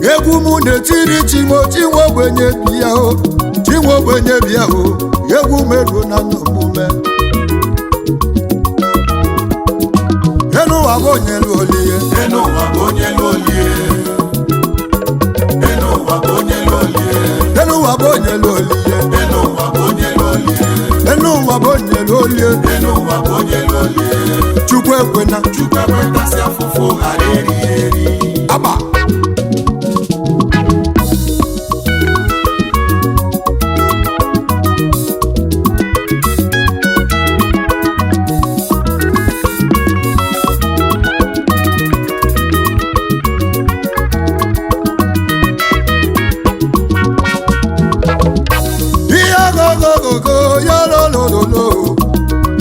egwu mụ na-etiri chinwe ogbenye bịa o chinwe ogbenye bịa o egwu meruo na n'omume enụwa bụ onye Olie enụwa bụ onye Olie enụwa bụ onye Olie enụwa bụ onye Olie enụwa bụ onye Olie enụwa bụ onye Olie enụwa bụ onye Olie Chukwu ekwena si afụfụ ghara eri aba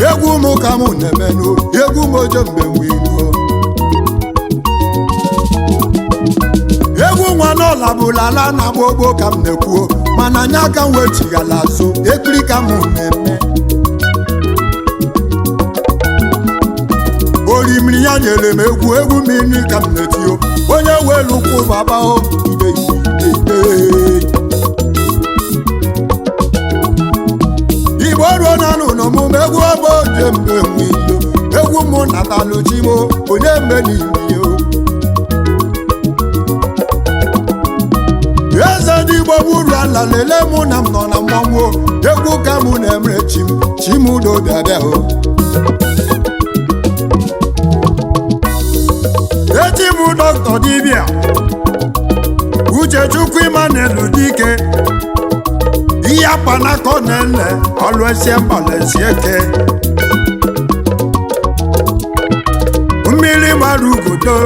egwu m ka m na-emenụ egwu m oje mgbe mgbe egwu nwa n'ọla bụlala na gbogbo ka m na-ekwuo mana anya aka m wechighala azụ ekiri ka m na-eme orimiri ya nyere m egwu mmiri ka m na-etio onye welu ụkwụ baba o ide Igbo ruo na n'omume egwu ọbụ oje mgbe nwilo egwu mụ nataluchimo onye mgbe n'ime eze ndị Igbo buru ala lele mụ na m nọ na mmanwụ egwu ka mụ na-emere chimudo bịabịa o echi bụ dọkịta dibịa Uchechukwu Emmanuel Dike ihe akpanakọ na-ele ọlụesie mbalesi eke mmiri gbara ugodo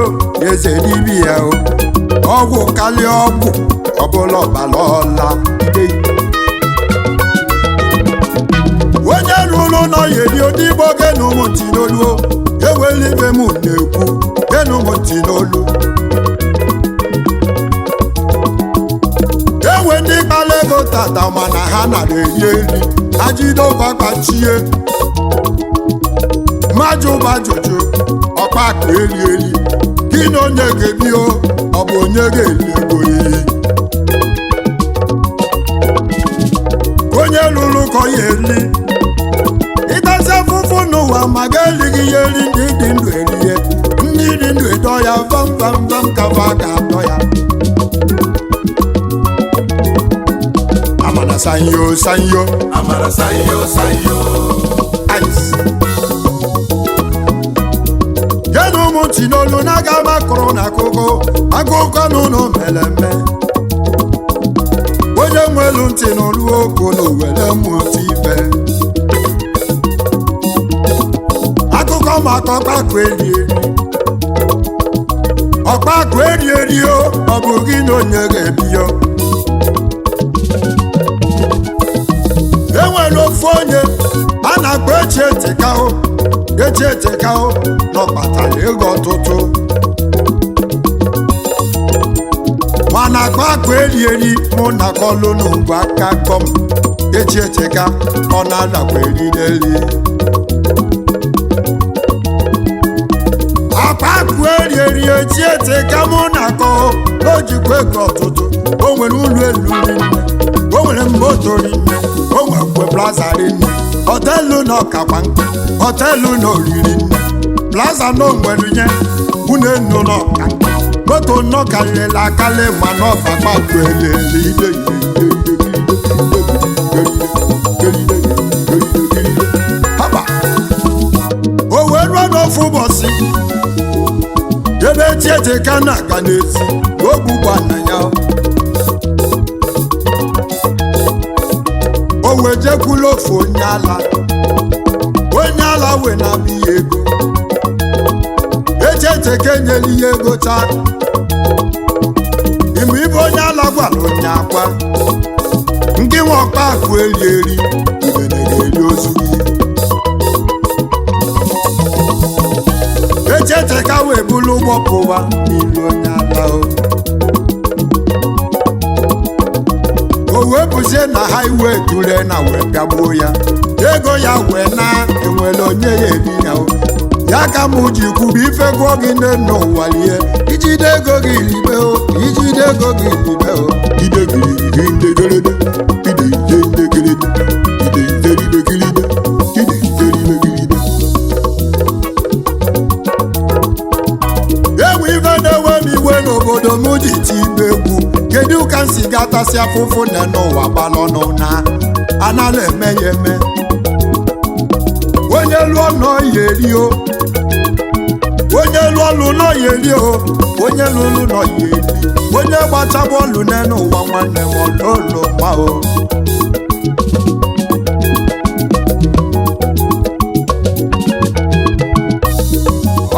eze dibịa o ọgwụ kalịa ọgwụ ọbụla ọbala ọla onye rụrụ ụlọ ya eri odigbo genụmụntị n'olu eweli ibe m na-ekwu genụmụntị n'olu enwe ndị kpara ego tata mana ha nara eri ajidova kpachie mmadụ gbajụjụ ọkpakọ eri gị na onye ga-ebio ọ bụ onye ga-eri ego iyi onye lụrụ kọ ya eri ịtazi afụfụ n'ụwa ma ga-elighị ya eri ndị dị ndụ erie ndị dị ndụ edo ya vam ka fa ga-atọ ya Amara sanyo amara sanyo ice yenu mụ tinolu na-aga makụrụ na akụkọ n'ụlọ meleme onye nwelu ntị n'olu okolo were mmụta ife akụkọ maka ọkpakọ eri o ọ bụ gị na onye ga-ebiyo enwere ofu onye a na-akpọ echi etekao n'ọkpatara ego ọtụtụ mana akpakọ eri mụ na kọlụnụ bụ aka kọm echi eteka ọ na-adakwa eri n'eli akpakọ eri echi eteka mụ na kọ o jikwa ego ọtụtụ o nwere ụlọ elu rinne o nwere moto rinne o nwekwe plaza rinne họtelụ na ọkakwa nkụ họtelụ na oriri nne plaza na onwere nye unu enu na ọka moto nnọ karịrịla akarị ma na ọkakpakọ elele ide haba o wee ruo n'ofu ụbọchị ebe Chieteka na-aga n'ezi ogbugba na ya o wee jekwula ofu onye ala wee na-abịa ya ego Chieteka enyela ihe ego taa ime ibe onye ala gwara onye akwa ndị nwe ọkpakọ eri ubene ga-eri ozu gị Chieteka wee bulu ụgbọ pụwa n'ilu onye ala o wee bụzie na highway ture na wee bịagbuo ya ego ya wee na-enwere onye ya eri ya ka m ji kwubu ife gụọ gị nne n'ụwa lie ijide ego gị libe o ijide ego gị libe o idegirigi ndegerede ide ndegerede ide ideribegiride ide ideribegiride enwe ife na-ewe m igwe n'obodo m ji ti ibe egwu kedu ka m si gatasị afụfụ nne n'ụwa gbalọnụ na anala eme ya eme onye lụọ nọ ya eri o onye lụọ ọlụ nọ ya eri o onye lụrụ nọ ya eri onye gbacha bọọlụ n'elu ụwa nwanne m ọlụlụ mma o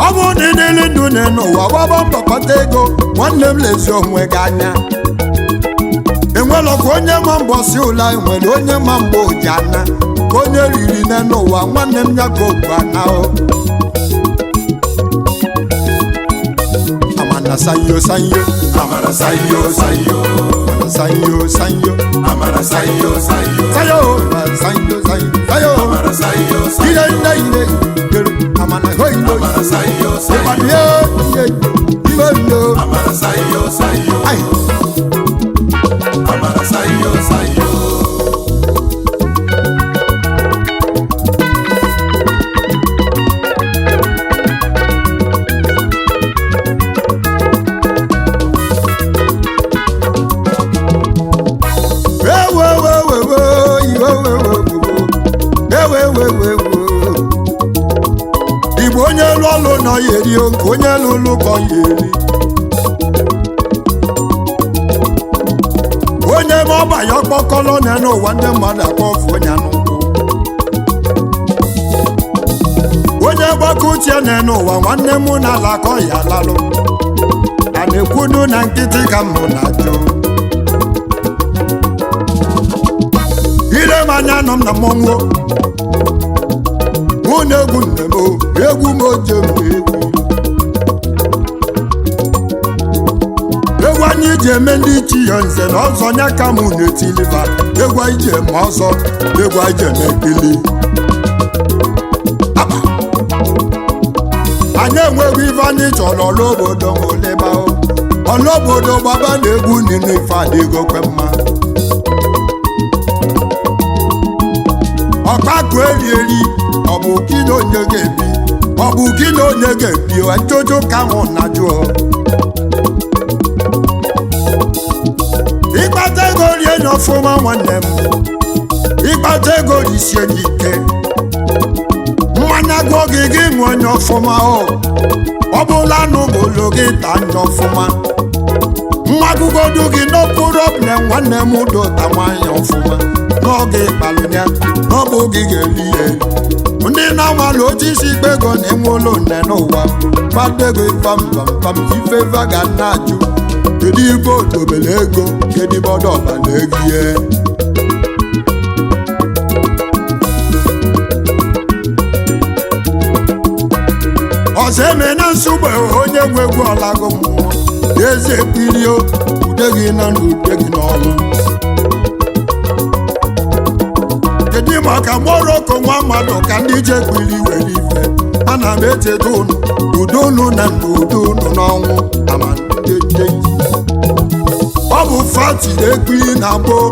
ọ bụ na ịdịrị ndụ n'elu ụwa gbaba mbọ kpata ego nwanne m lezi onwe gị anya enwelọkwa onye ma mbọsị ụla enwere onye ma mgbe oji ana ka onye riri n'elu ụwa nwanne m ya ka okwu ana o amana sanyo sanyo Amara sayo sayo. sanyo sanyo Amara sayo sayo. sayo sanyo sanyo sayo Amara sayo sayo. ire ire ire amana hoyo Amara sayo sayo. Ebadiye iwe yo Amara sayo sayo. ai Amara sayo sayo. Igbo onye lụ ọlụ nọ ya eri nke onye lụlụ kọ ya eri onye ma ọba ya ọkpọkọlọ n'elu ụwa ndị mmadụ akpọ ofu onye n'ụkwụ onye gbakọ uche n'elu ụwa nwanne m n'ala akọ ya lalụ a na-ekwunu na nkịtị ka m na-ajụ ire m anya nọ m na mmọnwụ mụ na egwu nne m egwu m oje m egwu anyị ji eme ndị ichi ya nze na ọzọ nya ka mụ na-etiliba egwu anyị ji eme ọzọ egwu anyị ji eme ekili anyị enweghị ife anyị chọrọ ọlaobodo ma oleba ọlaobodo gbaba na egwu nile ife adịgo kwe mma ọkpakụ eri eri ọ bụ gị na onye ga-ebi ọ bụ gị na onye ga-ebi ajụjụ ka mụ na jụọ ịkpata ego rie nye ọfụma nwanne m ịkpata ego risie gị ike mmanya gwọ gị gị ṅụọ nye ọfụma ọ bụla n'ụbụlụ gị ta nye ọfụma nwa gụgodu gị n'okpuru ọbụla nwanne m dota nwanyị ọfụma n'oge ịkpalụnya n'ọbụ gị ga-eli ya elu ndị na-amalụ otisi ikpe ego na-enwe ụlọ nne n'ụwa kpata ego pam ife va ga na-ajụ kedu ibe odobere ego kedu ibe ọdọbala ego ihe ọzọ eme na nsogbe onye nwe egwu ọlago mmụọ eze ekpirio ude gị na ude gị n'ọlụ kedu maka moroko nwa mmadụ ka ndị je kpiri were ife ana m echeta unu udo unu na ndụ udo unu n'ọnwụ amandede ọ bụ fati ekpiri na gboo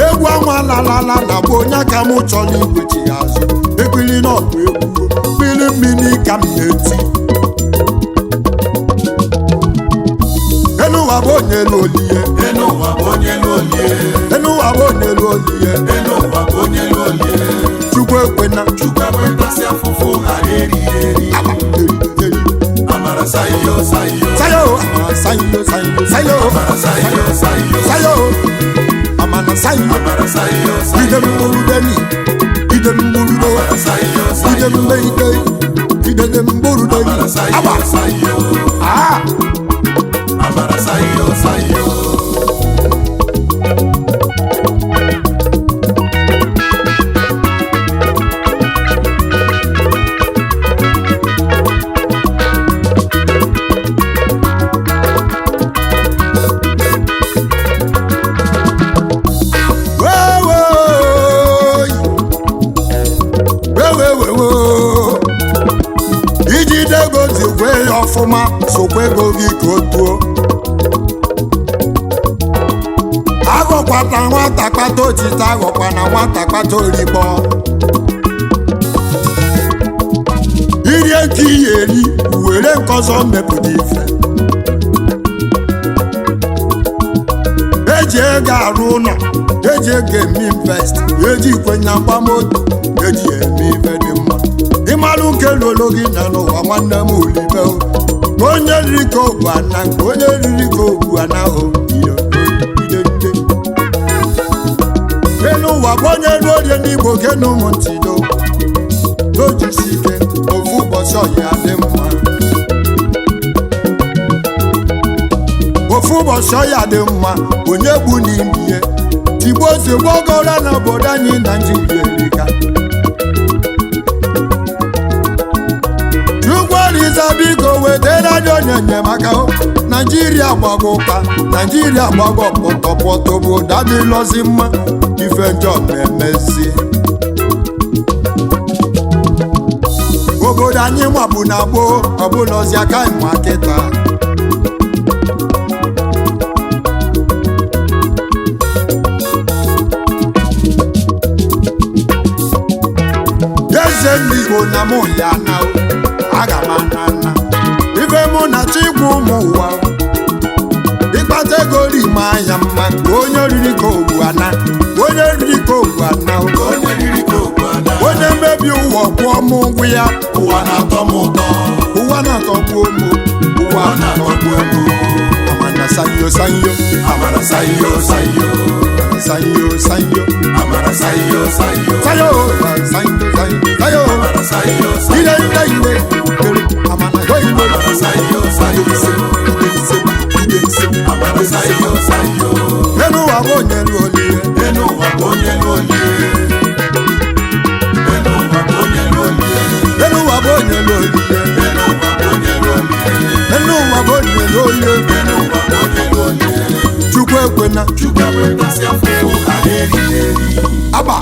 egwu anwa lalala na gboo onye ka m chọrọ igwechi ya azụ ekpiri na ọbụ egwu mmiri mmiri ka m na-eti enuwa bụ onye elu olie Enuwa bụ onye elu olie. enuwa bụ onye elu olie Enuwa bụ onye elu olie. chukwu ekwena Chukwu ekwetasị afụfụ ghara eri eri. Amara sayo sayo. sayo sayo sayo sayo Amara sayo sayo. sayo amana sayo Amara sayo ide sayo. mburu deni ide mburu do Amara sayo ide sayo. mbeide ide mburu deni Amara sayo aba sayo. ah Amara sayo sayo. gị ka o tuo aghọkwata nwata kpata otite aghọkwa na nwata kpata orikpọ irie nke iyi eri were nke ọzọ mmepụta ife eji ego arụ ụlọ eji ego eme invest eji ikwenye mgbamoto eji eme ife dị mma ịmalụ nke lolo gị na n'ụwa nwanne m olibe onye riri ka ogbu ana nke onye riri ka ogbu ana elu ụwa bụ onye elu orie n'Igbo ke na ụmụ ntido tojisi ike ofu ụbọchị ọya dị mma ofu ụbọchị ọya dị mma onye gbu n'ime ihe tigbo ozugbo ogora na obodo anyị Naijiria erika Chukwu biko wetara anyị onye enyemaka Naijiria gbago ụka Naijiria gbago pọtọpọtọ obodo adịlọzi mma ife njọ na-emezi obodo anyị nwabụ na gboo ọbụlọzi aka ịma kịta eze ndị Igbo na mụ ya na aga m ana ife mụ na chikwu ụmụ ụwa ịkpata ego rime anya mma nke onye riri ka ogbu ana onye riri ka ogbu ana onye mmebi ụwa kwụọ m ụgwọ ya ụwa na-atọ m ụtọ ụwa na-atọgbu ụmụ ụwa na-atọgbu ụmụ amana sayo sayo amara sayo sayo sayo sayo amara sayo sayo sayo sayo sayo amara sayo sayo ire ire iwe amana yo iwe amara sayo sayo amara sayo sayo enu wa bụ onye elu olie enu ụwa bụ onye elu olie enu ụwa bụ onye elu olie enu wa bụ onye elu olie enu ụwa bụ onye elu olie enu wa bụ onye elu olie enu ụwa bụ onye elu olie Chukwu ekwena Chukwu ekwena si afụfụ a na-eri aba